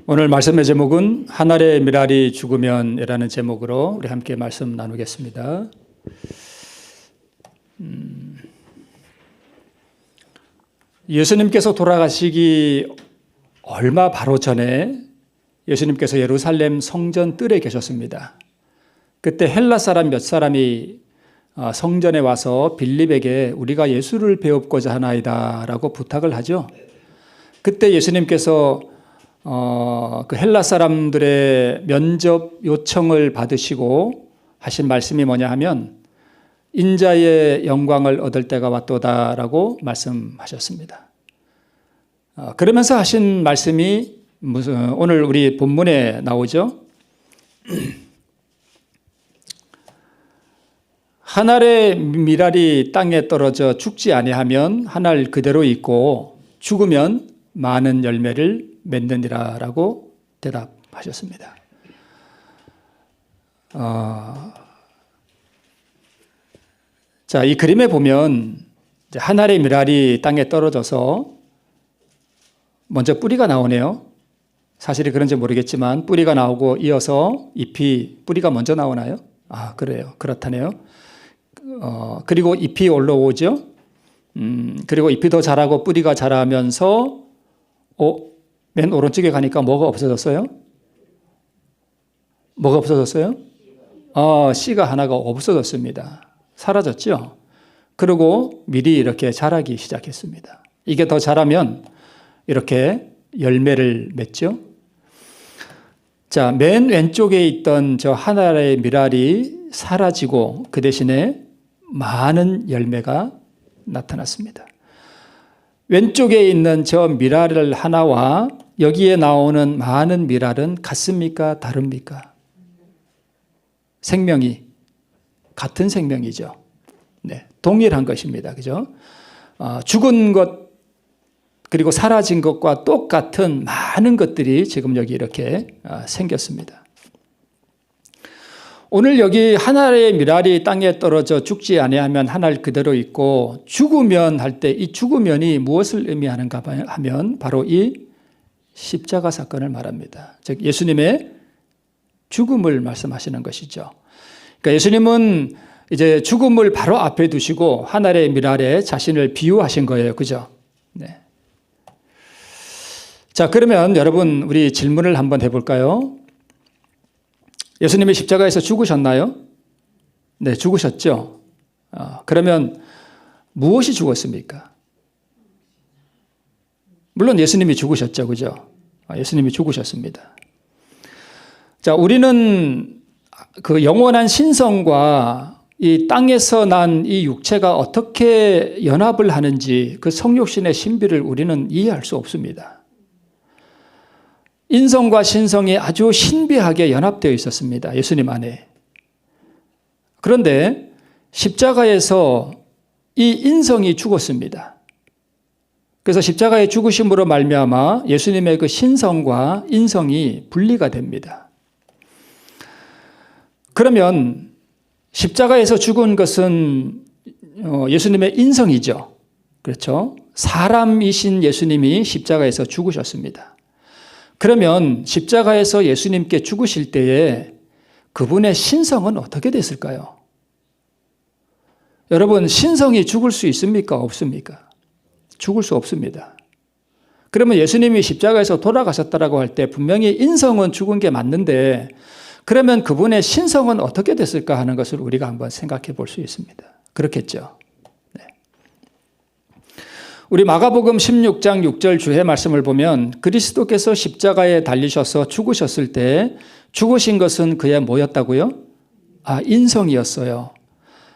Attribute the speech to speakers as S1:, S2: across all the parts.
S1: 오늘 말씀의 제목은 한 알의 밀알이 죽으면이라는 제목으로 우리 함께 말씀 나누겠습니다. 예수님께서 돌아가시기 얼마 바로 전에 예수님께서 예루살렘 성전 뜰에 계셨습니다. 그때 헬라 사람 몇 사람이 성전에 와서 빌립에게 우리가 예수를 배웁고자 하나이다 라고 부탁을 하죠. 그때 예수님께서 그 헬라 사람들의 면접 요청을 받으시고 하신 말씀이 뭐냐 하면 인자의 영광을 얻을 때가 왔도다라고 말씀하셨습니다. 그러면서 하신 말씀이 오늘 우리 본문에 나오죠. 한 알의 밀알이 땅에 떨어져 죽지 아니하면 한 알 그대로 있고 죽으면 많은 열매를 맺느니라 라고 대답하셨습니다. 자, 이 그림에 보면 한 알의 밀알이 땅에 떨어져서 먼저 뿌리가 나오네요. 사실이 그런지 모르겠지만 뿌리가 나오고 이어서 잎이, 뿌리가 먼저 나오나요? 그래요. 그렇다네요. 그리고 잎이 올라오죠. 그리고 잎이 더 자라고 뿌리가 자라면서 맨 오른쪽에 가니까 뭐가 없어졌어요? 뭐가 없어졌어요? 씨가 하나가 없어졌습니다. 사라졌죠? 그리고 밀이 이렇게 자라기 시작했습니다. 이게 더 자라면 이렇게 열매를 맺죠? 자, 맨 왼쪽에 있던 저 한 알의 밀알이 사라지고 그 대신에 많은 열매가 나타났습니다. 왼쪽에 있는 저 밀알 하나와 여기에 나오는 많은 밀알은 같습니까? 다릅니까? 생명이 같은 생명이죠. 네, 동일한 것입니다. 그죠? 죽은 것 그리고 사라진 것과 똑같은 많은 것들이 지금 여기 이렇게 생겼습니다. 오늘 여기 한 알의 밀알이 땅에 떨어져 죽지 아니하면 한 알 그대로 있고 죽으면 할 때 이 죽으면이 무엇을 의미하는가 하면 바로 이 십자가 사건을 말합니다. 즉 예수님의 죽음을 말씀하시는 것이죠. 그러니까 예수님은 이제 죽음을 바로 앞에 두시고 한 알의 밀알에 자신을 비유하신 거예요. 그죠? 네. 자, 그러면 여러분 우리 질문을 한번 해볼까요? 예수님이 십자가에서 죽으셨나요? 네, 죽으셨죠. 그러면 무엇이 죽었습니까? 물론 예수님이 죽으셨죠. 그죠? 예수님이 죽으셨습니다. 자, 우리는 그 영원한 신성과 이 땅에서 난 이 육체가 어떻게 연합을 하는지 그 성육신의 신비를 우리는 이해할 수 없습니다. 인성과 신성이 아주 신비하게 연합되어 있었습니다. 예수님 안에. 그런데 십자가에서 이 인성이 죽었습니다. 그래서 십자가의 죽으심으로 말미암아 예수님의 그 신성과 인성이 분리가 됩니다. 그러면 십자가에서 죽은 것은 예수님의 인성이죠. 그렇죠? 사람이신 예수님이 십자가에서 죽으셨습니다. 그러면 십자가에서 예수님께 죽으실 때에 그분의 신성은 어떻게 됐을까요? 여러분, 신성이 죽을 수 있습니까? 없습니까? 죽을 수 없습니다. 그러면 예수님이 십자가에서 돌아가셨다고 할 때 분명히 인성은 죽은 게 맞는데 그러면 그분의 신성은 어떻게 됐을까 하는 것을 우리가 한번 생각해 볼 수 있습니다. 그렇겠죠? 우리 마가복음 16장 6절 주의 말씀을 보면 그리스도께서 십자가에 달리셔서 죽으셨을 때 죽으신 것은 그의 뭐였다고요? 인성이었어요.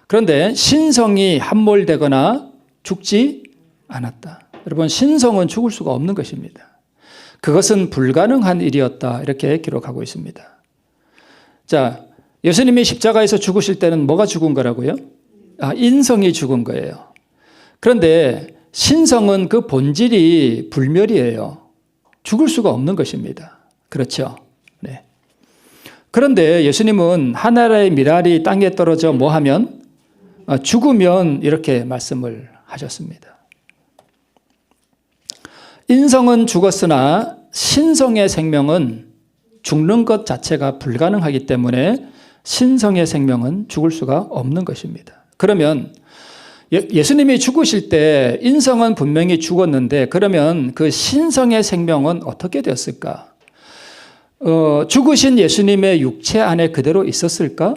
S1: 그런데 신성이 함몰되거나 죽지 않았다. 여러분, 신성은 죽을 수가 없는 것입니다. 그것은 불가능한 일이었다. 이렇게 기록하고 있습니다. 자, 예수님이 십자가에서 죽으실 때는 뭐가 죽은 거라고요? 인성이 죽은 거예요. 그런데 신성은 그 본질이 불멸이에요. 죽을 수가 없는 것입니다. 그렇죠? 네. 그런데 예수님은 한 알의 밀알이 땅에 떨어져 뭐 하면? 죽으면 이렇게 말씀을 하셨습니다. 인성은 죽었으나 신성의 생명은 죽는 것 자체가 불가능하기 때문에 신성의 생명은 죽을 수가 없는 것입니다. 그러면 예수님이 죽으실 때 인성은 분명히 죽었는데 그러면 그 신성의 생명은 어떻게 되었을까? 죽으신 예수님의 육체 안에 그대로 있었을까?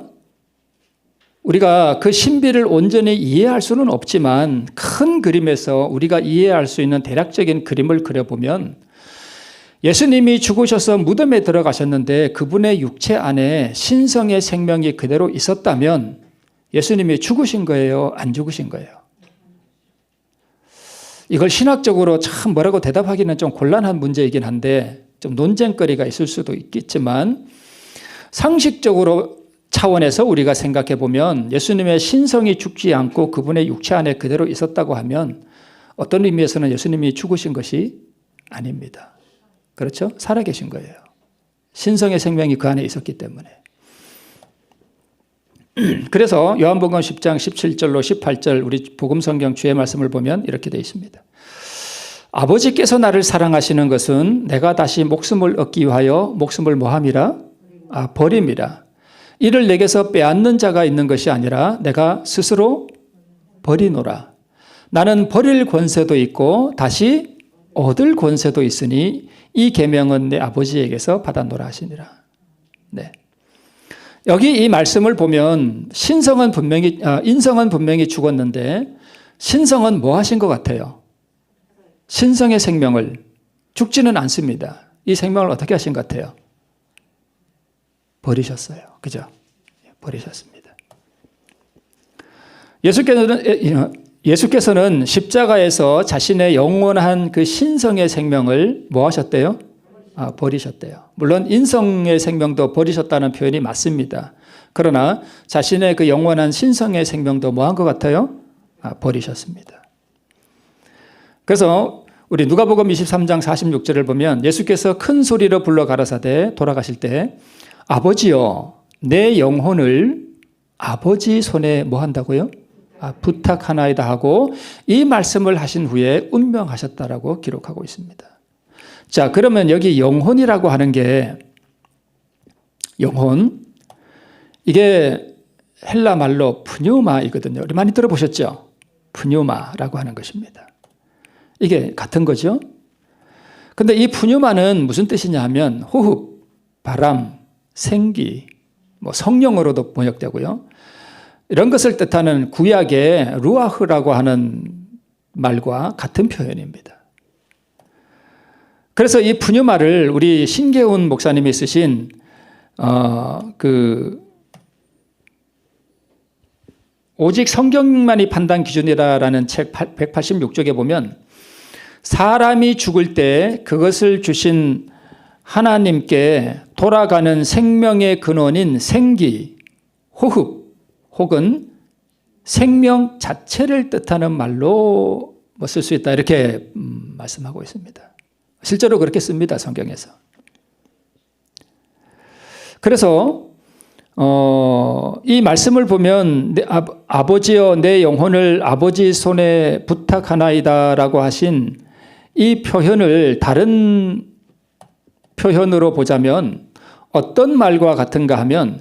S1: 우리가 그 신비를 온전히 이해할 수는 없지만 큰 그림에서 우리가 이해할 수 있는 대략적인 그림을 그려보면 예수님이 죽으셔서 무덤에 들어가셨는데 그분의 육체 안에 신성의 생명이 그대로 있었다면 예수님이 죽으신 거예요? 안 죽으신 거예요? 이걸 신학적으로 참 뭐라고 대답하기는 좀 곤란한 문제이긴 한데 좀 논쟁거리가 있을 수도 있겠지만 상식적으로 차원에서 우리가 생각해 보면 예수님의 신성이 죽지 않고 그분의 육체 안에 그대로 있었다고 하면 어떤 의미에서는 예수님이 죽으신 것이 아닙니다. 그렇죠? 살아계신 거예요. 신성의 생명이 그 안에 있었기 때문에. 그래서 요한복음 10장 17절로 18절 우리 복음성경 주의 말씀을 보면 이렇게 되어 있습니다. 아버지께서 나를 사랑하시는 것은 내가 다시 목숨을 얻기 위하여 목숨을 뭐함이라? 버림이라. 이를 내게서 빼앗는 자가 있는 것이 아니라 내가 스스로 버리노라. 나는 버릴 권세도 있고 다시 얻을 권세도 있으니 이 계명은 내 아버지에게서 받았노라 하시니라. 네. 여기 이 말씀을 보면 인성은 분명히 죽었는데 신성은 뭐 하신 것 같아요? 신성의 생명을 죽지는 않습니다. 이 생명을 어떻게 하신 것 같아요? 버리셨어요. 그죠? 버리셨습니다. 예수께서는 십자가에서 자신의 영원한 그 신성의 생명을 뭐 하셨대요? 버리셨대요. 물론 인성의 생명도 버리셨다는 표현이 맞습니다. 그러나 자신의 그 영원한 신성의 생명도 뭐 한 것 같아요? 버리셨습니다. 그래서 우리 누가복음 23장 46절을 보면 예수께서 큰 소리로 불러 가라사대 돌아가실 때 아버지여 내 영혼을 아버지 손에 뭐 한다고요? 부탁하나이다 하고 이 말씀을 하신 후에 운명하셨다라고 기록하고 있습니다. 자, 그러면 여기 영혼이라고 하는 게 영혼 이게 헬라 말로 푸뉴마이거든요. 우리 많이 들어보셨죠? 푸뉴마라고 하는 것입니다. 이게 같은 거죠. 근데 이 푸뉴마는 무슨 뜻이냐 하면 호흡, 바람, 생기, 뭐 성령으로도 번역되고요. 이런 것을 뜻하는 구약의 루아흐라고 하는 말과 같은 표현입니다. 그래서 이 푸뉴마를 우리 신계훈 목사님이 쓰신 오직 성경만이 판단 기준이라는 책 186쪽에 보면 사람이 죽을 때 그것을 주신 하나님께 돌아가는 생명의 근원인 생기, 호흡 혹은 생명 자체를 뜻하는 말로 쓸 수 있다 이렇게 말씀하고 있습니다. 실제로 그렇게 씁니다. 성경에서. 그래서 이 말씀을 보면 아버지여 내 영혼을 아버지 손에 부탁하나이다라고 하신 이 표현을 다른 표현으로 보자면 어떤 말과 같은가 하면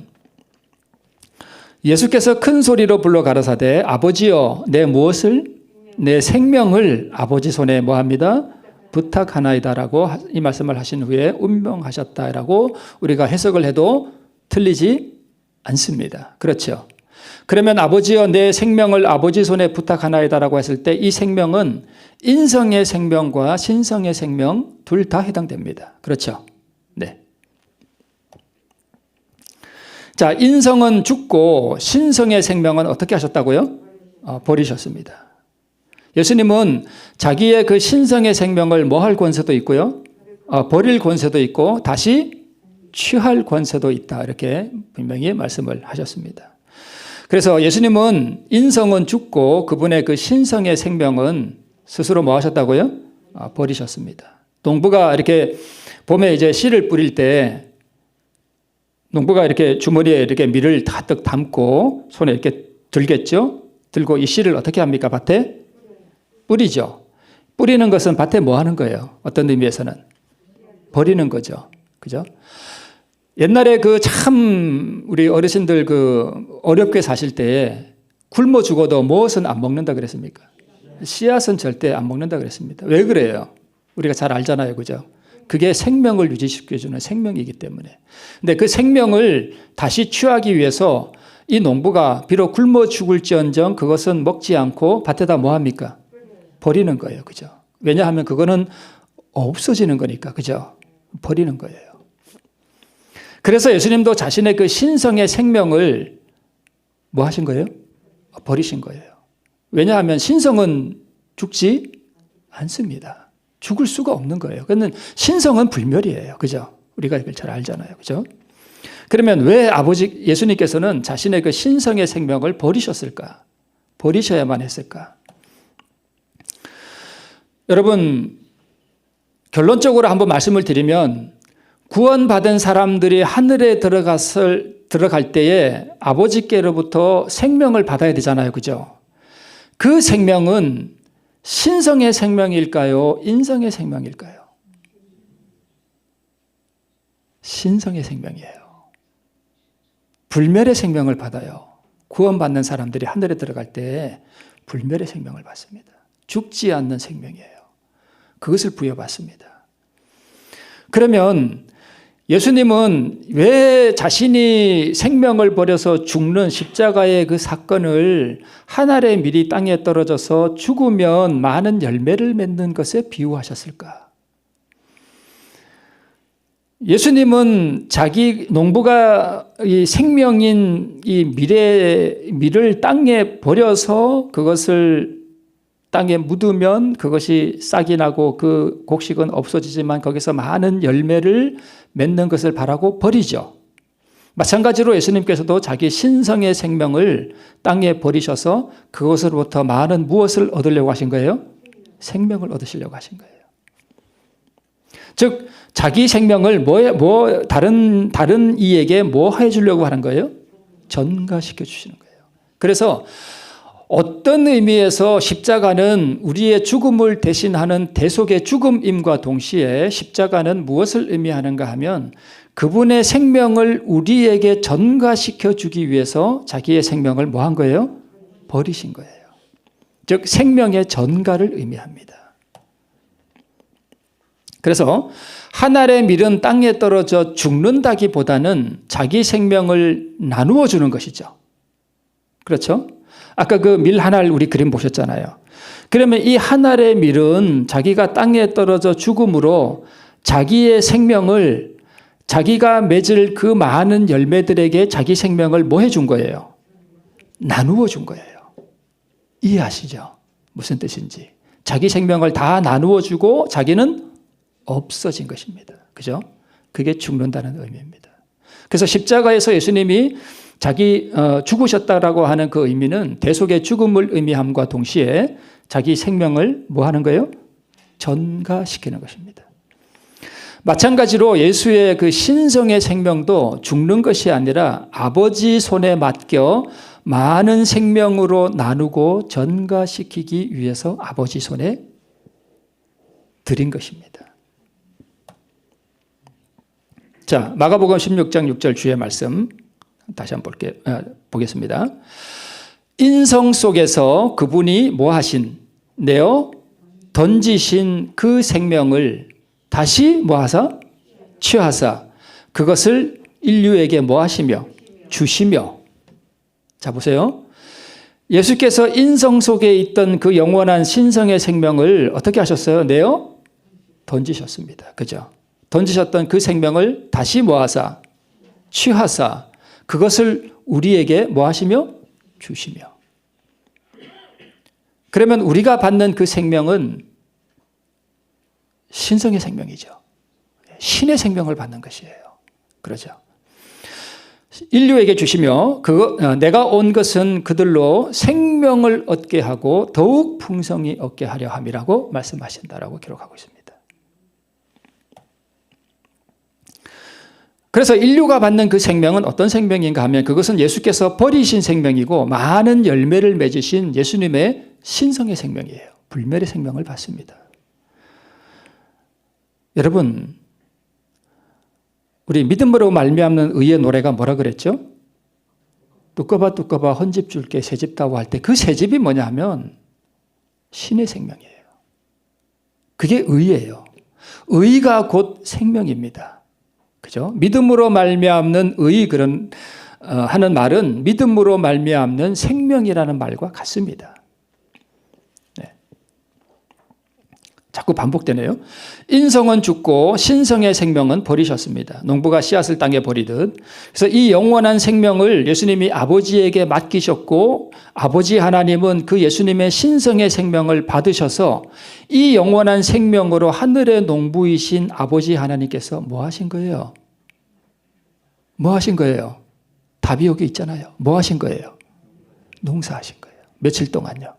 S1: 예수께서 큰 소리로 불러 가라사대 아버지여 내 무엇을? 내 생명을 아버지 손에 뭐합니다? 부탁하나이다라고 이 말씀을 하신 후에 운명하셨다라고 우리가 해석을 해도 틀리지 않습니다. 그렇죠? 그러면 아버지여 내 생명을 아버지 손에 부탁하나이다라고 했을 때 이 생명은 인성의 생명과 신성의 생명 둘 다 해당됩니다. 그렇죠? 네. 자, 인성은 죽고 신성의 생명은 어떻게 하셨다고요? 버리셨습니다. 예수님은 자기의 그 신성의 생명을 뭐 할 권세도 있고요. 버릴 권세도 있고 다시 취할 권세도 있다. 이렇게 분명히 말씀을 하셨습니다. 그래서 예수님은 인성은 죽고 그분의 그 신성의 생명은 스스로 뭐 하셨다고요? 버리셨습니다. 농부가 이렇게 봄에 이제 씨를 뿌릴 때 농부가 이렇게 주머니에 이렇게 밀을 가득 담고 손에 이렇게 들겠죠? 들고 이 씨를 어떻게 합니까? 밭에 뿌리죠. 뿌리는 것은 밭에 뭐 하는 거예요? 어떤 의미에서는? 버리는 거죠. 그죠? 옛날에 그 참 우리 어르신들 그 어렵게 사실 때 굶어 죽어도 무엇은 안 먹는다 그랬습니까? 씨앗은 절대 안 먹는다 그랬습니다. 왜 그래요? 우리가 잘 알잖아요. 그죠? 그게 생명을 유지시켜주는 생명이기 때문에. 근데 그 생명을 다시 취하기 위해서 이 농부가 비록 굶어 죽을지언정 그것은 먹지 않고 밭에다 뭐 합니까? 버리는 거예요. 그죠? 왜냐하면 그거는 없어지는 거니까. 그죠? 버리는 거예요. 그래서 예수님도 자신의 그 신성의 생명을 뭐 하신 거예요? 버리신 거예요. 왜냐하면 신성은 죽지 않습니다. 죽을 수가 없는 거예요. 그러면 신성은 불멸이에요. 그죠? 우리가 이걸 잘 알잖아요. 그죠? 그러면 왜 아버지 예수님께서는 자신의 그 신성의 생명을 버리셨을까? 버리셔야만 했을까? 여러분, 결론적으로 한번 말씀을 드리면 구원받은 사람들이 하늘에 들어갈 때에 아버지께로부터 생명을 받아야 되잖아요. 그죠? 그 생명은 신성의 생명일까요? 인성의 생명일까요? 신성의 생명이에요. 불멸의 생명을 받아요. 구원받는 사람들이 하늘에 들어갈 때 불멸의 생명을 받습니다. 죽지 않는 생명이에요. 그것을 부여받습니다. 그러면 예수님은 왜 자신이 생명을 버려서 죽는 십자가의 그 사건을 한 알의 밀이 땅에 떨어져서 죽으면 많은 열매를 맺는 것에 비유하셨을까? 예수님은 자기 농부가 이 생명인 이 밀을 땅에 버려서 그것을 땅에 묻으면 그것이 싹이 나고 그 곡식은 없어지지만 거기서 많은 열매를 맺는 것을 바라고 버리죠. 마찬가지로 예수님께서도 자기 신성의 생명을 땅에 버리셔서 그것으로부터 많은 무엇을 얻으려고 하신 거예요? 생명을 얻으시려고 하신 거예요. 즉 자기 생명을 다른 이에게 뭐 해주려고 하는 거예요? 전가시켜 주시는 거예요. 그래서 어떤 의미에서 십자가는 우리의 죽음을 대신하는 대속의 죽음임과 동시에 십자가는 무엇을 의미하는가 하면 그분의 생명을 우리에게 전가시켜 주기 위해서 자기의 생명을 뭐 한 거예요? 버리신 거예요. 즉 생명의 전가를 의미합니다. 그래서 한 알의 밀은 땅에 떨어져 죽는다기보다는 자기 생명을 나누어 주는 것이죠. 그렇죠? 아까 그 밀 한 알 우리 그림 보셨잖아요. 그러면 이 한 알의 밀은 자기가 땅에 떨어져 죽음으로 자기의 생명을 자기가 맺을 그 많은 열매들에게 자기 생명을 뭐 해준 거예요? 나누어 준 거예요. 이해하시죠? 무슨 뜻인지. 자기 생명을 다 나누어 주고 자기는 없어진 것입니다. 그죠? 그게 죽는다는 의미입니다. 그래서 십자가에서 예수님이 자기 죽으셨다라고 하는 그 의미는 대속의 죽음을 의미함과 동시에 자기 생명을 뭐 하는 거예요? 전가시키는 것입니다. 마찬가지로 예수의 그 신성의 생명도 죽는 것이 아니라 아버지 손에 맡겨 많은 생명으로 나누고 전가시키기 위해서 아버지 손에 드린 것입니다. 자, 마가복음 16장 6절 주의 말씀 다시 한번 보겠습니다. 인성 속에서 그분이 뭐 하신, 내어 던지신 그 생명을 다시 뭐 하사? 취하사 그것을 인류에게 뭐 하시며? 주시며. 자, 보세요. 예수께서 인성 속에 있던 그 영원한 신성의 생명을 어떻게 하셨어요? 내어 던지셨습니다. 그죠? 던지셨던 그 생명을 다시 뭐 하사? 취하사 그것을 우리에게 뭐 하시며? 주시며. 그러면 우리가 받는 그 생명은 신성의 생명이죠. 신의 생명을 받는 것이에요. 그러죠. 인류에게 주시며 내가 온 것은 그들로 생명을 얻게 하고 더욱 풍성히 얻게 하려 함이라고 말씀하신다라고 기록하고 있습니다. 그래서 인류가 받는 그 생명은 어떤 생명인가 하면 그것은 예수께서 버리신 생명이고 많은 열매를 맺으신 예수님의 신성의 생명이에요. 불멸의 생명을 받습니다. 여러분, 우리 믿음으로 말미암는 의의 노래가 뭐라 그랬죠? 두꺼봐 두꺼봐 헌집 줄게 새집 다오 할 때 그 새집이 뭐냐 하면 신의 생명이에요. 그게 의예요. 의가 곧 생명입니다. 그죠? 믿음으로 말미암는 의 그런 하는 말은 믿음으로 말미암는 생명이라는 말과 같습니다. 네. 자꾸 반복되네요. 인성은 죽고 신성의 생명은 버리셨습니다. 농부가 씨앗을 땅에 버리듯. 그래서 이 영원한 생명을 예수님이 아버지에게 맡기셨고 아버지 하나님은 그 예수님의 신성의 생명을 받으셔서 이 영원한 생명으로 하늘의 농부이신 아버지 하나님께서 뭐 하신 거예요? 뭐 하신 거예요? 답이 여기 있잖아요. 뭐 하신 거예요? 농사하신 거예요. 며칠 동안요?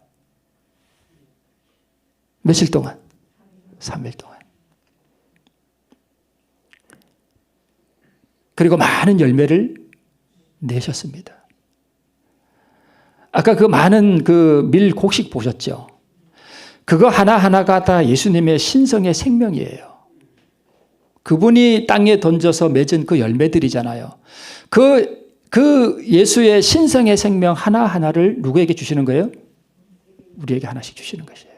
S1: 며칠 동안? 3일 동안. 그리고 많은 열매를 내셨습니다. 아까 그 많은 그 밀 곡식 보셨죠? 그거 하나하나가 다 예수님의 신성의 생명이에요. 그분이 땅에 던져서 맺은 그 열매들이잖아요. 그 예수의 신성의 생명 하나하나를 누구에게 주시는 거예요? 우리에게 하나씩 주시는 것이에요.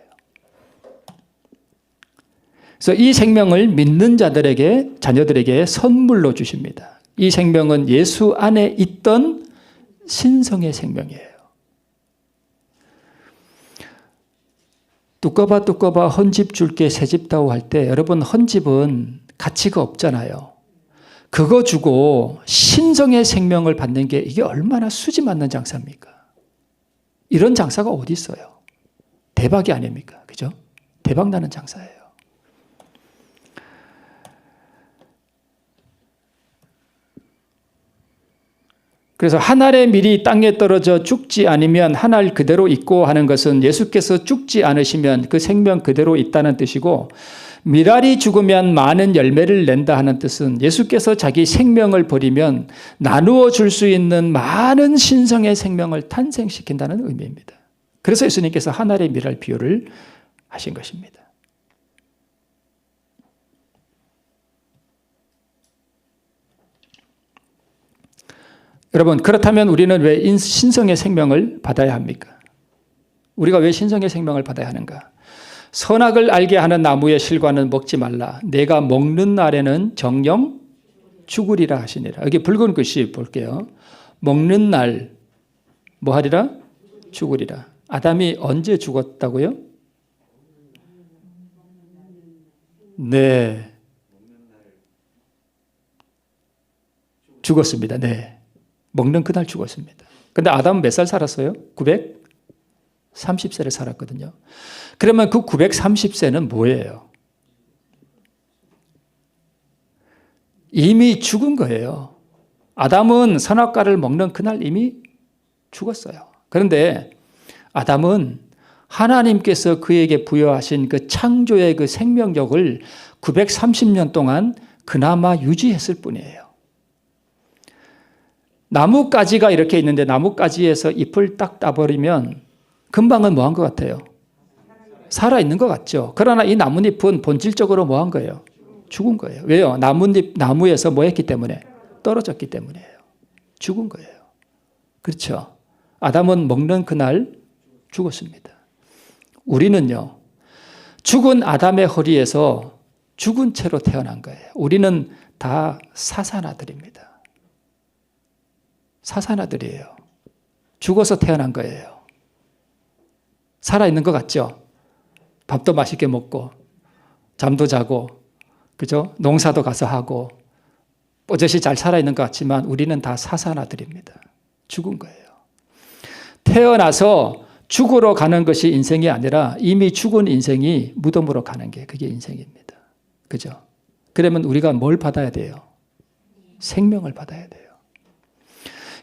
S1: 그래서 이 생명을 믿는 자들에게, 자녀들에게 선물로 주십니다. 이 생명은 예수 안에 있던 신성의 생명이에요. 두꺼봐 두꺼봐 헌집 줄게 새집 다오 할 때 여러분 헌집은 가치가 없잖아요. 그거 주고 신성의 생명을 받는 게 이게 얼마나 수지 맞는 장사입니까? 이런 장사가 어디 있어요? 대박이 아닙니까? 그죠? 대박 나는 장사예요. 그래서 한 알의 밀이 땅에 떨어져 죽지 않으면 한 알 그대로 있고 하는 것은 예수께서 죽지 않으시면 그 생명 그대로 있다는 뜻이고 밀알이 죽으면 많은 열매를 낸다 하는 뜻은 예수께서 자기 생명을 버리면 나누어 줄 수 있는 많은 신성의 생명을 탄생시킨다는 의미입니다. 그래서 예수님께서 한 알의 밀알 비유를 하신 것입니다. 여러분, 그렇다면 우리는 왜 신성의 생명을 받아야 합니까? 우리가 왜 신성의 생명을 받아야 하는가? 선악을 알게 하는 나무의 실과는 먹지 말라. 내가 먹는 날에는 정령 죽으리라 하시니라. 여기 붉은 글씨 볼게요. 먹는 날 뭐 하리라? 죽으리라. 아담이 언제 죽었다고요? 네. 죽었습니다. 네. 먹는 그날 죽었습니다. 근데 아담은 몇 살 살았어요? 930세를 살았거든요. 그러면 그 930세는 뭐예요? 이미 죽은 거예요. 아담은 선악과를 먹는 그날 이미 죽었어요. 그런데 아담은 하나님께서 그에게 부여하신 그 창조의 그 생명력을 930년 동안 그나마 유지했을 뿐이에요. 나뭇가지가 이렇게 있는데 나뭇가지에서 잎을 딱 따버리면 금방은 뭐 한 것 같아요? 살아있는 것 같죠. 그러나 이 나뭇잎은 본질적으로 뭐 한 거예요? 죽은 거예요. 왜요? 나무에서 뭐 했기 때문에? 떨어졌기 때문이에요. 죽은 거예요. 그렇죠. 아담은 먹는 그날 죽었습니다. 우리는요, 죽은 아담의 허리에서 죽은 채로 태어난 거예요. 우리는 다 사산아들입니다. 사산아들이에요. 죽어서 태어난 거예요. 살아있는 것 같죠? 밥도 맛있게 먹고 잠도 자고 그죠? 농사도 가서 하고 뽀젓이 잘 살아있는 것 같지만 우리는 다 사산아들입니다. 죽은 거예요. 태어나서 죽으러 가는 것이 인생이 아니라 이미 죽은 인생이 무덤으로 가는 게 그게 인생입니다. 그죠? 그러면 우리가 뭘 받아야 돼요? 생명을 받아야 돼요.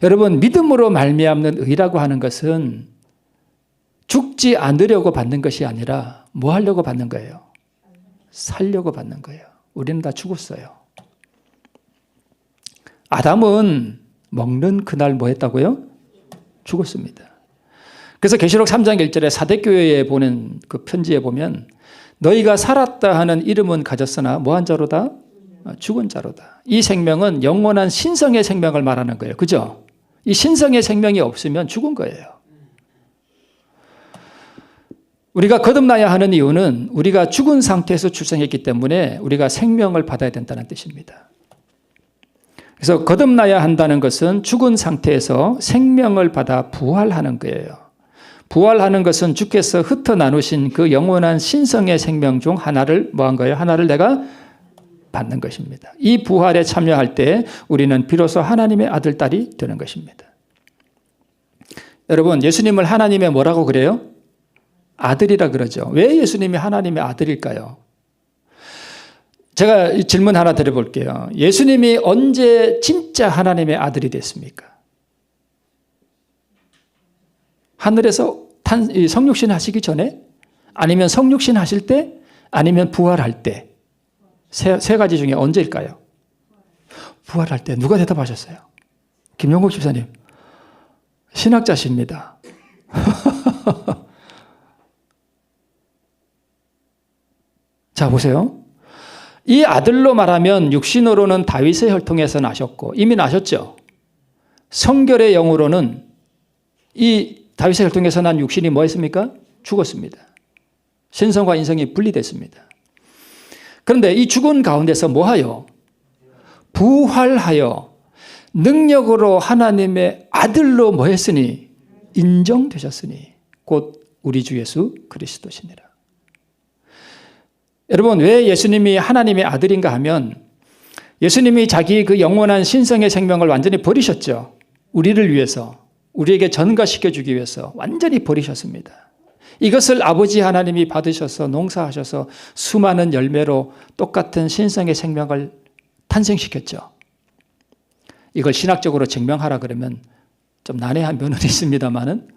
S1: 여러분, 믿음으로 말미암는 의라고 하는 것은 죽지 않으려고 받는 것이 아니라 뭐 하려고 받는 거예요? 살려고 받는 거예요. 우리는 다 죽었어요. 아담은 먹는 그날 뭐 했다고요? 죽었습니다. 그래서 계시록 3장 1절에 사대교회에 보낸 그 편지에 보면 너희가 살았다 하는 이름은 가졌으나 뭐한 자로다? 죽은 자로다. 이 생명은 영원한 신성의 생명을 말하는 거예요. 그죠? 이 신성의 생명이 없으면 죽은 거예요. 우리가 거듭나야 하는 이유는 우리가 죽은 상태에서 출생했기 때문에 우리가 생명을 받아야 된다는 뜻입니다. 그래서 거듭나야 한다는 것은 죽은 상태에서 생명을 받아 부활하는 거예요. 부활하는 것은 주께서 흩어 나누신 그 영원한 신성의 생명 중 하나를 뭐한 거예요? 하나를 내가 받는 것입니다. 이 부활에 참여할 때 우리는 비로소 하나님의 아들, 딸이 되는 것입니다. 여러분, 예수님을 하나님의 뭐라고 그래요? 아들이라 그러죠. 왜 예수님이 하나님의 아들일까요? 제가 질문 하나 드려볼게요. 예수님이 언제 진짜 하나님의 아들이 됐습니까? 하늘에서 성육신 하시기 전에? 아니면 성육신 하실 때? 아니면 부활할 때? 세 가지 중에 언제일까요? 부활할 때. 누가 대답하셨어요? 김용국 집사님. 신학자십니다. 자, 보세요. 이 아들로 말하면 육신으로는 다윗의 혈통에서 나셨고 이미 나셨죠. 성결의 영으로는 이 다윗의 혈통에서 난 육신이 뭐 했습니까? 죽었습니다. 신성과 인성이 분리됐습니다. 그런데 이 죽은 가운데서 뭐하여? 부활하여 능력으로 하나님의 아들로 뭐 했으니? 인정되셨으니 곧 우리 주 예수 그리스도시니라. 여러분, 왜 예수님이 하나님의 아들인가 하면 예수님이 자기 그 영원한 신성의 생명을 완전히 버리셨죠. 우리를 위해서, 우리에게 전가시켜주기 위해서 완전히 버리셨습니다. 이것을 아버지 하나님이 받으셔서 농사하셔서 수많은 열매로 똑같은 신성의 생명을 탄생시켰죠. 이걸 신학적으로 증명하라 그러면 좀 난해한 면은 있습니다만은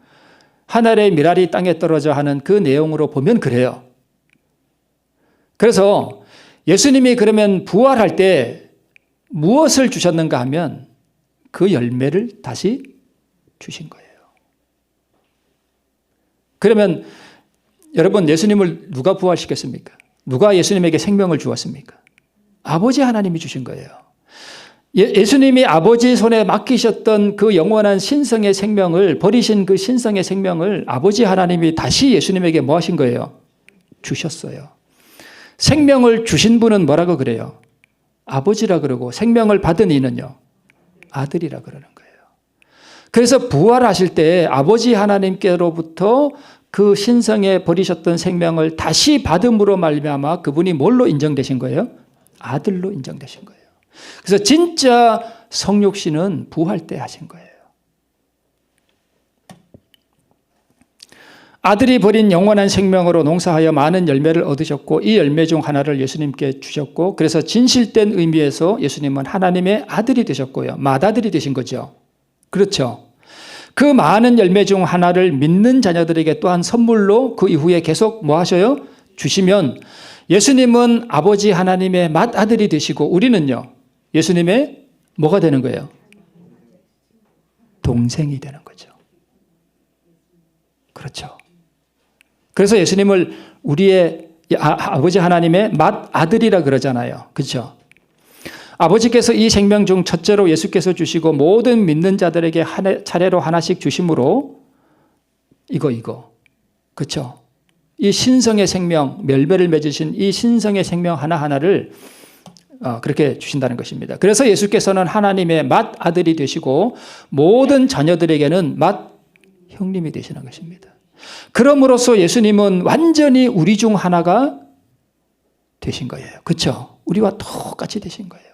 S1: 하늘의 미랄이 땅에 떨어져 하는 그 내용으로 보면 그래요. 그래서 예수님이 그러면 부활할 때 무엇을 주셨는가 하면 그 열매를 다시 주신 거예요. 그러면 여러분, 예수님을 누가 부활시켰습니까? 누가 예수님에게 생명을 주었습니까? 아버지 하나님이 주신 거예요. 예수님이 아버지 손에 맡기셨던 그 영원한 신성의 생명을, 버리신 그 신성의 생명을 아버지 하나님이 다시 예수님에게 뭐 하신 거예요? 주셨어요. 생명을 주신 분은 뭐라고 그래요? 아버지라 그러고 생명을 받은 이는요? 아들이라 그러는 거예요. 그래서 부활하실 때 아버지 하나님께로부터 그 신성에 버리셨던 생명을 다시 받음으로 말미암아 그분이 뭘로 인정되신 거예요? 아들로 인정되신 거예요. 그래서 진짜 성육신은 부활 때 하신 거예요. 아들이 버린 영원한 생명으로 농사하여 많은 열매를 얻으셨고 이 열매 중 하나를 예수님께 주셨고 그래서 진실된 의미에서 예수님은 하나님의 아들이 되셨고요. 맏아들이 되신 거죠. 그렇죠. 그 많은 열매 중 하나를 믿는 자녀들에게 또한 선물로 그 이후에 계속 뭐 하셔요? 주시면 예수님은 아버지 하나님의 맏아들이 되시고 우리는요. 예수님의 뭐가 되는 거예요? 동생이 되는 거죠. 그렇죠. 그래서 예수님을 우리의 아버지 하나님의 맏아들이라 그러잖아요. 그렇죠? 아버지께서 이 생명 중 첫째로 예수께서 주시고 모든 믿는 자들에게 차례로 하나씩 주심으로 이거. 그렇죠? 이 신성의 생명, 열매를 맺으신 이 신성의 생명 하나하나를 그렇게 주신다는 것입니다. 그래서 예수께서는 하나님의 맏아들이 되시고 모든 자녀들에게는 맏형님이 되시는 것입니다. 그럼으로써 예수님은 완전히 우리 중 하나가 되신 거예요. 그렇죠? 우리와 똑같이 되신 거예요.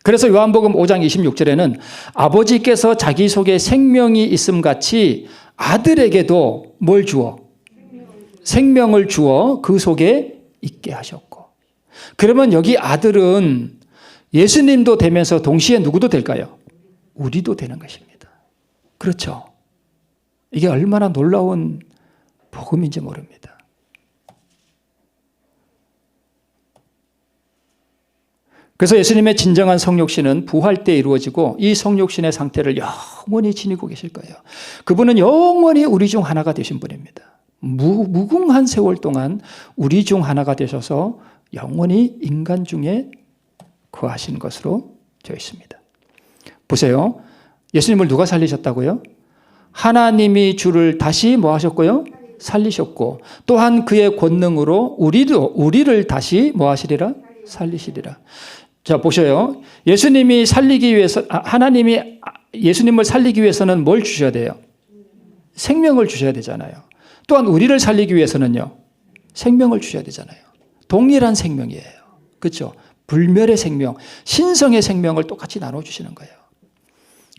S1: 그래서 요한복음 5장 26절에는 아버지께서 자기 속에 생명이 있음같이 아들에게도 뭘 주어? 생명을 주어 그 속에 있게 하셨고. 그러면 여기 아들은 예수님도 되면서 동시에 누구도 될까요? 우리도 되는 것입니다. 그렇죠. 이게 얼마나 놀라운 복음인지 모릅니다. 그래서 예수님의 진정한 성육신은 부활 때 이루어지고 이 성육신의 상태를 영원히 지니고 계실 거예요. 그분은 영원히 우리 중 하나가 되신 분입니다. 무궁한 세월 동안 우리 중 하나가 되셔서 영원히 인간 중에 거하신 것으로 되어 있습니다. 보세요. 예수님을 누가 살리셨다고요? 하나님이 주를 다시 뭐 하셨고요? 살리셨고, 또한 그의 권능으로 우리를 다시 뭐 하시리라? 살리시리라. 자, 보셔요. 예수님이 살리기 위해서, 하나님이 예수님을 살리기 위해서는 뭘 주셔야 돼요? 생명을 주셔야 되잖아요. 또한 우리를 살리기 위해서는요, 생명을 주셔야 되잖아요. 동일한 생명이에요. 그렇죠? 불멸의 생명, 신성의 생명을 똑같이 나눠주시는 거예요.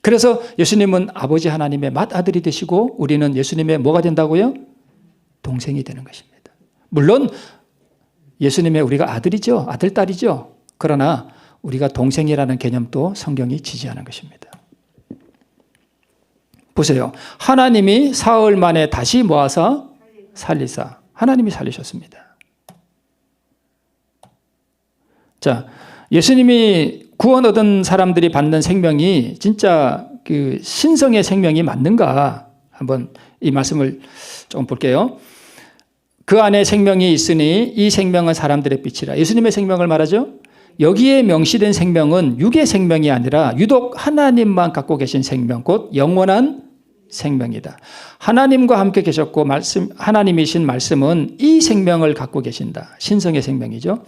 S1: 그래서 예수님은 아버지 하나님의 맏아들이 되시고 우리는 예수님의 뭐가 된다고요? 동생이 되는 것입니다. 물론 예수님의 우리가 아들이죠. 아들, 딸이죠. 그러나 우리가 동생이라는 개념도 성경이 지지하는 것입니다. 보세요. 하나님이 사흘 만에 다시 모아서 살리사. 하나님이 살리셨습니다. 자, 예수님이 구원 얻은 사람들이 받는 생명이 진짜 그 신성의 생명이 맞는가? 한번 이 말씀을 좀 볼게요. 그 안에 생명이 있으니 이 생명은 사람들의 빛이라. 예수님의 생명을 말하죠. 여기에 명시된 생명은 육의 생명이 아니라 유독 하나님만 갖고 계신 생명, 곧 영원한 생명이다. 하나님과 함께 계셨고 하나님이신 말씀은 이 생명을 갖고 계신다. 신성의 생명이죠.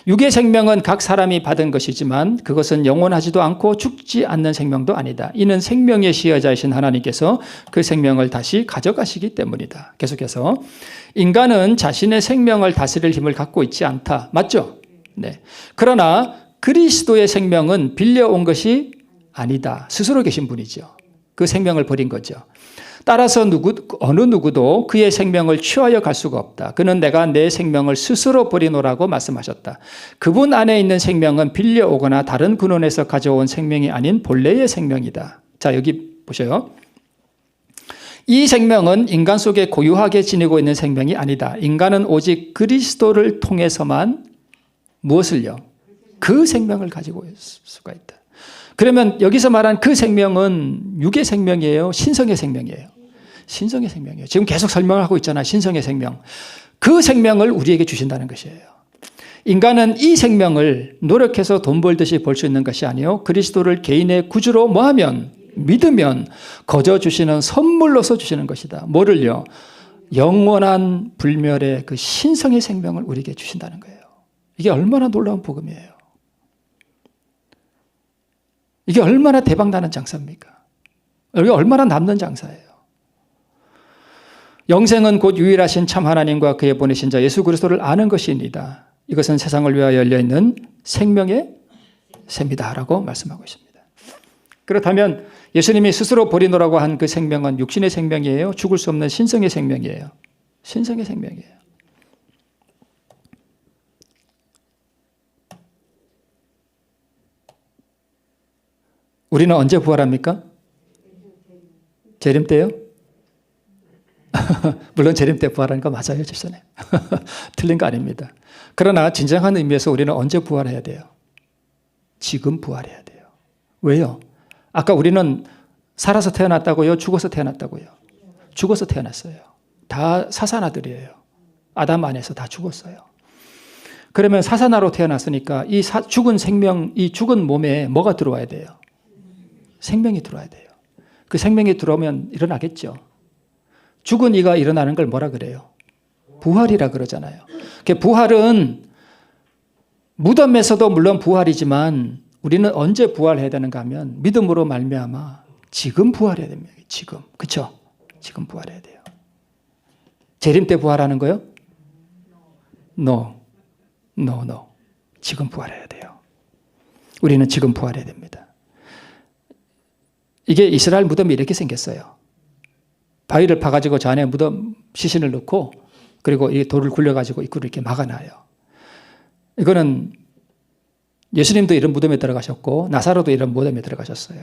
S1: 육의 생명은 각 사람이 받은 것이지만 그것은 영원하지도 않고 죽지 않는 생명도 아니다. 이는 생명의 시여자이신 하나님께서 그 생명을 다시 가져가시기 때문이다. 계속해서 인간은 자신의 생명을 다스릴 힘을 갖고 있지 않다. 맞죠? 네. 그러나 그리스도의 생명은 빌려온 것이 아니다. 스스로 계신 분이죠. 그 생명을 버린 거죠. 따라서 어느 누구도 그의 생명을 취하여 갈 수가 없다. 그는 내가 내 생명을 스스로 버리노라고 말씀하셨다. 그분 안에 있는 생명은 빌려오거나 다른 근원에서 가져온 생명이 아닌 본래의 생명이다. 자, 여기 보셔요. 이 생명은 인간 속에 고유하게 지니고 있는 생명이 아니다. 인간은 오직 그리스도를 통해서만 무엇을요? 그 생명을 가지고 있을 수가 있다. 그러면 여기서 말한 그 생명은 육의 생명이에요? 신성의 생명이에요? 신성의 생명이에요. 지금 계속 설명을 하고 있잖아요. 신성의 생명. 그 생명을 우리에게 주신다는 것이에요. 인간은 이 생명을 노력해서 돈 벌듯이 벌 수 있는 것이 아니요 그리스도를 개인의 구주로 뭐하면? 믿으면 거저 주시는 선물로서 주시는 것이다. 뭐를요? 영원한 불멸의 그 신성의 생명을 우리에게 주신다는 거예요. 이게 얼마나 놀라운 복음이에요. 이게 얼마나 대박나는 장사입니까? 이게 얼마나 남는 장사예요. 영생은 곧 유일하신 참 하나님과 그의 보내신 자 예수 그리스도를 아는 것이니이다. 이것은 세상을 위하여 열려있는 생명의 샘이다라고 말씀하고 있습니다. 그렇다면 예수님이 스스로 버리노라고 한 그 생명은 육신의 생명이에요? 죽을 수 없는 신성의 생명이에요? 신성의 생명이에요. 우리는 언제 부활합니까? 재림 때요? 물론 재림 때 부활하는 거 맞아요, 집사님. 틀린 거 아닙니다. 그러나 진정한 의미에서 우리는 언제 부활해야 돼요? 지금 부활해야 돼요. 왜요? 아까 우리는 살아서 태어났다고요? 죽어서 태어났다고요? 죽어서 태어났어요. 다 사사나들이에요. 아담 안에서 다 죽었어요. 그러면 사사나로 태어났으니까 이 죽은 생명, 이 죽은 몸에 뭐가 들어와야 돼요? 생명이 들어와야 돼요. 그 생명이 들어오면 일어나겠죠. 죽은 이가 일어나는 걸 뭐라 그래요? 부활이라 그러잖아요. 부활은 무덤에서도 물론 부활이지만 우리는 언제 부활해야 되는가 하면 믿음으로 말미암아 지금 부활해야 됩니다. 지금. 그렇죠? 지금 부활해야 돼요. 재림 때 부활하는 거요? No. 지금 부활해야 돼요. 우리는 지금 부활해야 됩니다. 이게 이스라엘 무덤이 이렇게 생겼어요. 바위를 파가지고 저 안에 무덤 시신을 넣고 그리고 이 돌을 굴려가지고 입구를 이렇게 막아놔요. 이거는 예수님도 이런 무덤에 들어가셨고 나사로도 이런 무덤에 들어가셨어요.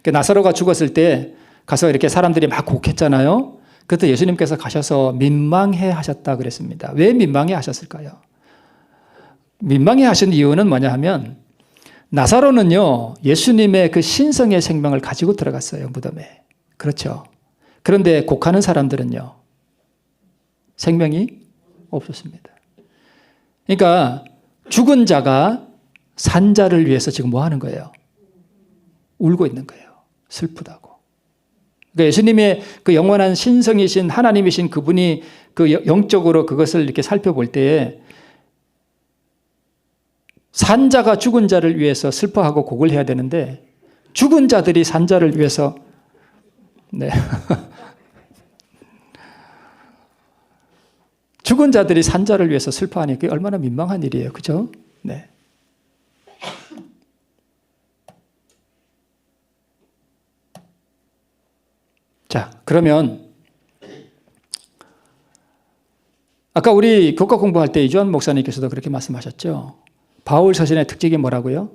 S1: 나사로가 죽었을 때 가서 이렇게 사람들이 막 곡했잖아요. 그때 예수님께서 가셔서 민망해 하셨다 그랬습니다. 왜 민망해 하셨을까요? 민망해 하신 이유는 뭐냐 하면 나사로는요, 예수님의 그 신성의 생명을 가지고 들어갔어요, 무덤에. 그렇죠. 그런데 곡하는 사람들은요, 생명이 없었습니다. 그러니까 죽은 자가 산 자를 위해서 지금 뭐 하는 거예요? 울고 있는 거예요. 슬프다고. 그러니까 예수님의 그 영원한 신성이신 하나님이신 그분이 그 영적으로 그것을 이렇게 살펴볼 때에 산 자가 죽은 자를 위해서 슬퍼하고 곡을 해야 되는데 죽은 자들이 산 자를 위해서 네. 죽은 자들이 산 자를 위해서 슬퍼하니 그게 얼마나 민망한 일이에요. 그죠? 네. 자, 그러면 아까 우리 교과 공부할 때 이주환 목사님께서도 그렇게 말씀하셨죠. 바울 서신의 특징이 뭐라고요?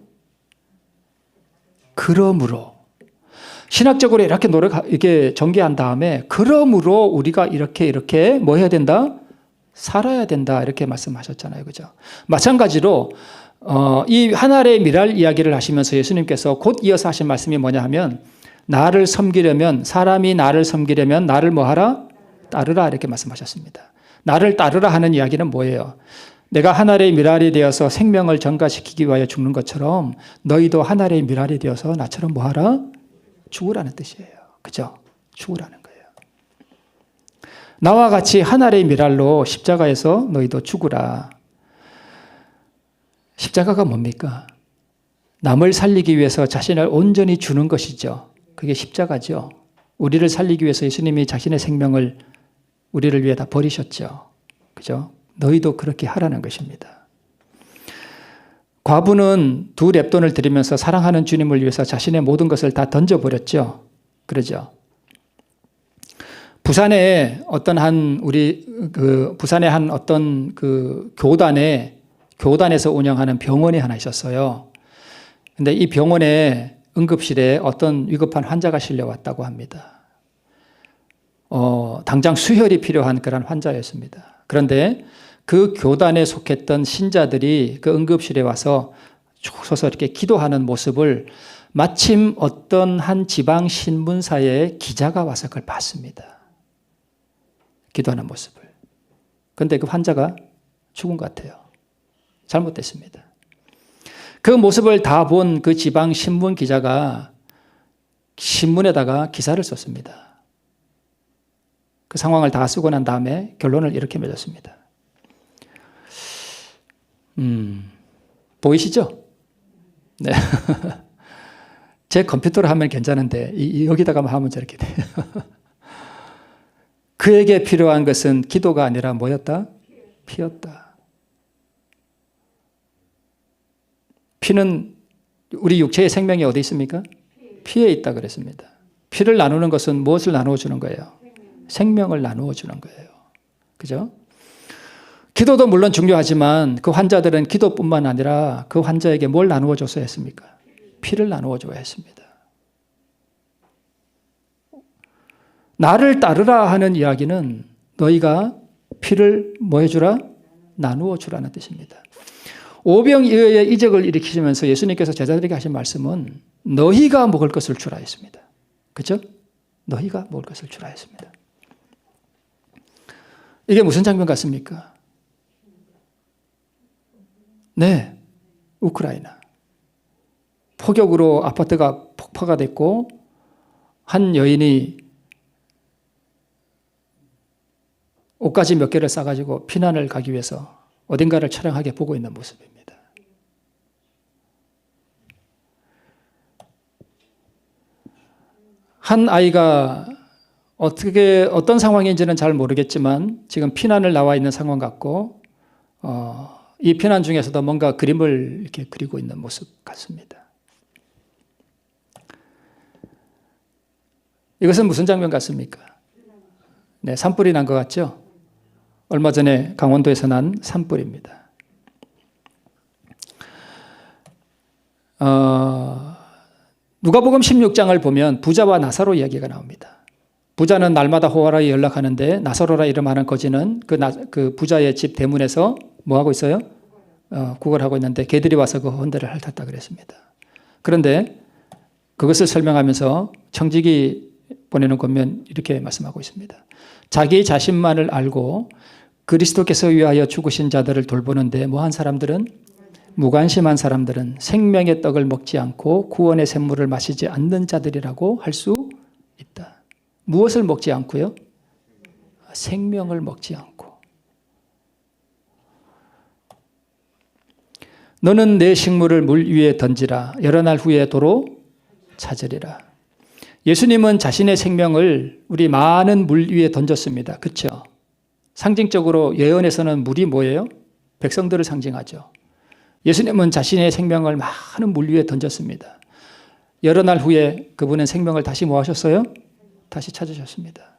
S1: 그러므로. 신학적으로 이렇게 전개한 다음에 그러므로 우리가 이렇게 뭐 해야 된다? 살아야 된다. 이렇게 말씀하셨잖아요. 그죠? 마찬가지로 이 하나의 미랄 이야기를 하시면서 예수님께서 곧 이어서 하신 말씀이 뭐냐 하면 나를 섬기려면 사람이 나를 섬기려면 나를 뭐 하라? 따르라 이렇게 말씀하셨습니다. 나를 따르라 하는 이야기는 뭐예요? 내가 하나의 미랄이 되어서 생명을 전가시키기 위하여 죽는 것처럼 너희도 하나의 미랄이 되어서 나처럼 뭐 하라? 죽으라는 뜻이에요. 그죠? 죽으라는 거예요. 나와 같이 하나의 미랄로 십자가에서 너희도 죽으라. 십자가가 뭡니까? 남을 살리기 위해서 자신을 온전히 주는 것이죠. 그게 십자가죠. 우리를 살리기 위해서 예수님이 자신의 생명을 우리를 위해 다 버리셨죠. 그죠? 너희도 그렇게 하라는 것입니다. 과부는 두 렙돈을 드리면서 사랑하는 주님을 위해서 자신의 모든 것을 다 던져버렸죠. 그러죠. 부산에 어떤 부산의 한 어떤 교단에서 운영하는 병원이 하나 있었어요. 근데 이 병원에 응급실에 어떤 위급한 환자가 실려왔다고 합니다. 당장 수혈이 필요한 그런 환자였습니다. 그런데 그 교단에 속했던 신자들이 그 응급실에 와서 쭉 서서 이렇게 기도하는 모습을 마침 어떤 한 지방 신문사의 기자가 와서 그걸 봤습니다. 기도하는 모습을. 그런데 그 환자가 죽은 것 같아요. 잘못됐습니다. 그 모습을 다 본 그 지방 신문 기자가 신문에다가 기사를 썼습니다. 그 상황을 다 쓰고 난 다음에 결론을 이렇게 맺었습니다. 보이시죠? 네. 제 컴퓨터로 하면 괜찮은데 여기다가 하면 저렇게 돼요. 그에게 필요한 것은 기도가 아니라 뭐였다? 피였다. 피는 우리 육체의 생명이 어디 있습니까? 피에 있다 그랬습니다. 피를 나누는 것은 무엇을 나누어 주는 거예요? 생명을 나누어 주는 거예요. 그죠? 기도도 물론 중요하지만 그 환자들은 기도뿐만 아니라 그 환자에게 뭘 나누어 줬어야 했습니까? 피를 나누어 줘야 했습니다. 나를 따르라 하는 이야기는 너희가 피를 뭐 해주라? 나누어 주라는 뜻입니다. 오병이어의 이적을 일으키시면서 예수님께서 제자들에게 하신 말씀은 너희가 먹을 것을 주라 했습니다. 그렇죠? 너희가 먹을 것을 주라 했습니다. 이게 무슨 장면 같습니까? 네, 우크라이나. 폭격으로 아파트가 폭파가 됐고 한 여인이 옷가지 몇 개를 싸가지고 피난을 가기 위해서 어딘가를 처량하게 보고 있는 모습입니다. 한 아이가 어떤 상황인지는 잘 모르겠지만 지금 피난을 나와 있는 상황 같고 이 피난 중에서도 뭔가 그림을 이렇게 그리고 있는 모습 같습니다. 이것은 무슨 장면 같습니까? 네, 산불이 난 것 같죠? 얼마 전에 강원도에서 난 산불입니다. 누가복음 16장을 보면 부자와 나사로 이야기가 나옵니다. 부자는 날마다 호화라에 연락하는데 나사로라 이름하는 거지는 그 부자의 집 대문에서 뭐 하고 있어요? 구걸하고 있는데 개들이 와서 그 헌대를 핥았다 그랬습니다. 그런데 그것을 설명하면서 청지기 보내는 권면 이렇게 말씀하고 있습니다. 자기 자신만을 알고 그리스도께서 위하여 죽으신 자들을 돌보는데 뭐한 사람들은 무관심한 사람들은 생명의 떡을 먹지 않고 구원의 샘물을 마시지 않는 자들이라고 할 수 있다. 무엇을 먹지 않고요? 생명을 먹지 않고. 너는 내 식물을 물 위에 던지라. 여러 날 후에 도로 찾으리라. 예수님은 자신의 생명을 우리 많은 물 위에 던졌습니다. 그렇죠? 상징적으로 예언에서는 물이 뭐예요? 백성들을 상징하죠. 예수님은 자신의 생명을 많은 물 위에 던졌습니다. 여러 날 후에 그분은 생명을 다시 뭐 하셨어요? 다시 찾으셨습니다.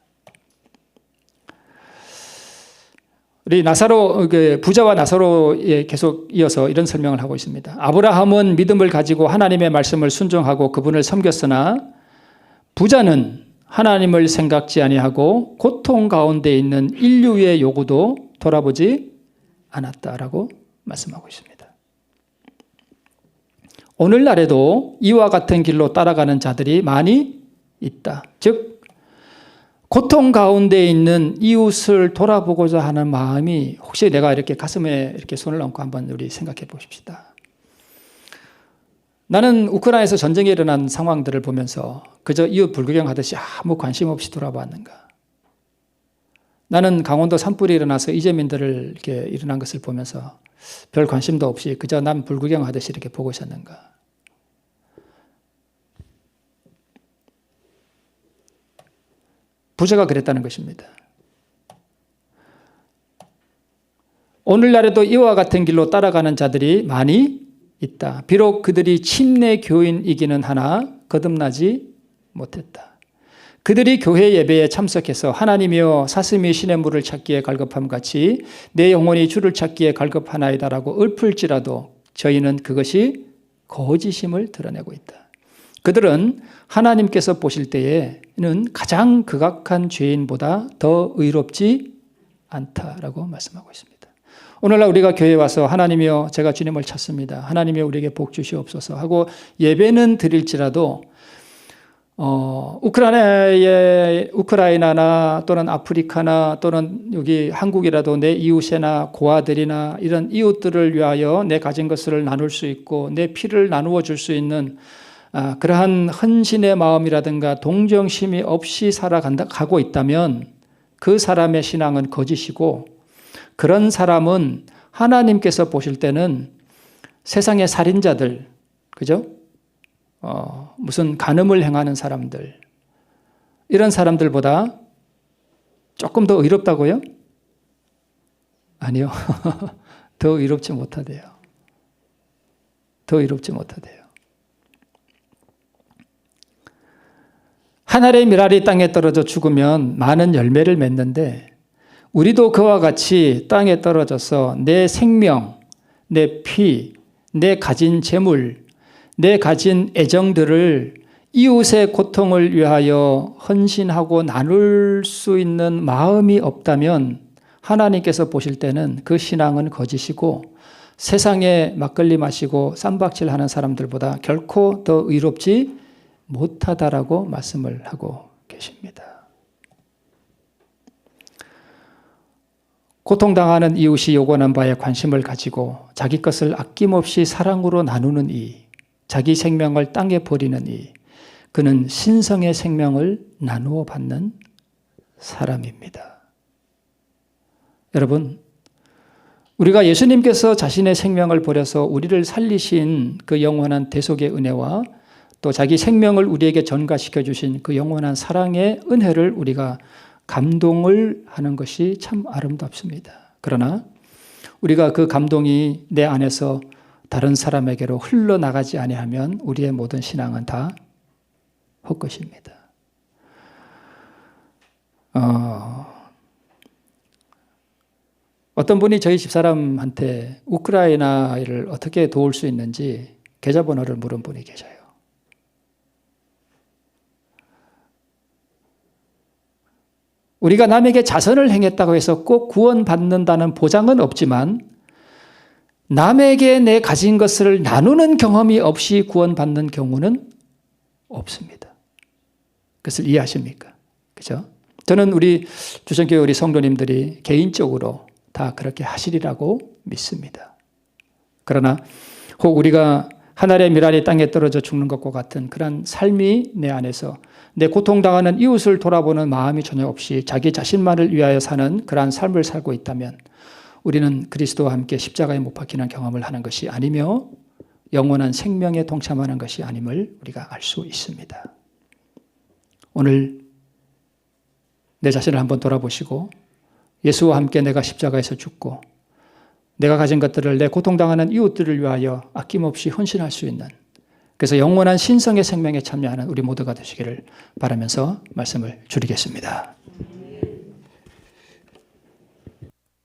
S1: 우리 나사로, 부자와 나사로에 계속 이어서 이런 설명을 하고 있습니다. 아브라함은 믿음을 가지고 하나님의 말씀을 순종하고 그분을 섬겼으나 부자는 하나님을 생각지 아니하고 고통 가운데 있는 인류의 요구도 돌아보지 않았다라고 말씀하고 있습니다. 오늘날에도 이와 같은 길로 따라가는 자들이 많이 있다. 즉 고통 가운데 있는 이웃을 돌아보고자 하는 마음이 혹시 내가 이렇게 가슴에 이렇게 손을 얹고 한번 우리 생각해 보십시다. 나는 우크라이나에서 전쟁이 일어난 상황들을 보면서 그저 이웃 불구경하듯이 아무 관심 없이 돌아봤는가. 나는 강원도 산불이 일어나서 이재민들을 이렇게 일어난 것을 보면서 별 관심도 없이 그저 남 불구경하듯이 이렇게 보고 있었는가. 부자가 그랬다는 것입니다. 오늘날에도 이와 같은 길로 따라가는 자들이 많이 있다. 비록 그들이 침례 교인이기는 하나 거듭나지 못했다. 그들이 교회 예배에 참석해서 하나님이여 사슴이 신의 물을 찾기에 갈급함 같이 내 영혼이 주를 찾기에 갈급하나이다라고 읊을지라도 저희는 그것이 거짓임을 드러내고 있다. 그들은 하나님께서 보실 때에는 가장 극악한 죄인보다 더 의롭지 않다라고 말씀하고 있습니다. 오늘날 우리가 교회에 와서 하나님이여 제가 주님을 찾습니다. 하나님이여 우리에게 복 주시옵소서 하고 예배는 드릴지라도 우크라이나나 또는 아프리카나 또는 여기 한국이라도 내 이웃이나 고아들이나 이런 이웃들을 위하여 내 가진 것을 나눌 수 있고 내 피를 나누어 줄 수 있는 그러한 헌신의 마음이라든가 동정심이 없이 살아가고 있다면 그 사람의 신앙은 거짓이고 그런 사람은 하나님께서 보실 때는 세상의 살인자들, 그죠? 무슨 간음을 행하는 사람들, 이런 사람들보다 조금 더 의롭다고요? 아니요. 더 의롭지 못하대요. 더 의롭지 못하대요. 한 알의 밀알이 땅에 떨어져 죽으면 많은 열매를 맺는데 우리도 그와 같이 땅에 떨어져서 내 생명, 내 피, 내 가진 재물, 내 가진 애정들을 이웃의 고통을 위하여 헌신하고 나눌 수 있는 마음이 없다면 하나님께서 보실 때는 그 신앙은 거짓이고 세상에 막걸리 마시고 쌈박질하는 사람들보다 결코 더 의롭지 못하다라고 말씀을 하고 계십니다. 고통당하는 이웃이 요구하는 바에 관심을 가지고 자기 것을 아낌없이 사랑으로 나누는 이, 자기 생명을 땅에 버리는 이, 그는 신성의 생명을 나누어 받는 사람입니다. 여러분, 우리가 예수님께서 자신의 생명을 버려서 우리를 살리신 그 영원한 대속의 은혜와 또 자기 생명을 우리에게 전가시켜 주신 그 영원한 사랑의 은혜를 우리가 감동을 하는 것이 참 아름답습니다. 그러나 우리가 그 감동이 내 안에서 다른 사람에게로 흘러나가지 아니하면 우리의 모든 신앙은 다 헛것입니다. 어떤 분이 저희 집사람한테 우크라이나를 어떻게 도울 수 있는지 계좌번호를 물은 분이 계셔요. 우리가 남에게 자선을 행했다고 해서 꼭 구원받는다는 보장은 없지만 남에게 내 가진 것을 나누는 경험이 없이 구원받는 경우는 없습니다. 그것을 이해하십니까? 그죠? 저는 우리 주선교회 우리 성도님들이 개인적으로 다 그렇게 하시리라고 믿습니다. 그러나 혹 우리가 하늘의 미랄이 땅에 떨어져 죽는 것과 같은 그런 삶이 내 안에서 내 고통당하는 이웃을 돌아보는 마음이 전혀 없이 자기 자신만을 위하여 사는 그러한 삶을 살고 있다면 우리는 그리스도와 함께 십자가에 못 박히는 경험을 하는 것이 아니며 영원한 생명에 동참하는 것이 아님을 우리가 알 수 있습니다. 오늘 내 자신을 한번 돌아보시고 예수와 함께 내가 십자가에서 죽고 내가 가진 것들을 내 고통당하는 이웃들을 위하여 아낌없이 헌신할 수 있는, 그래서 영원한 신성의 생명에 참여하는 우리 모두가 되시기를 바라면서 말씀을 줄이겠습니다.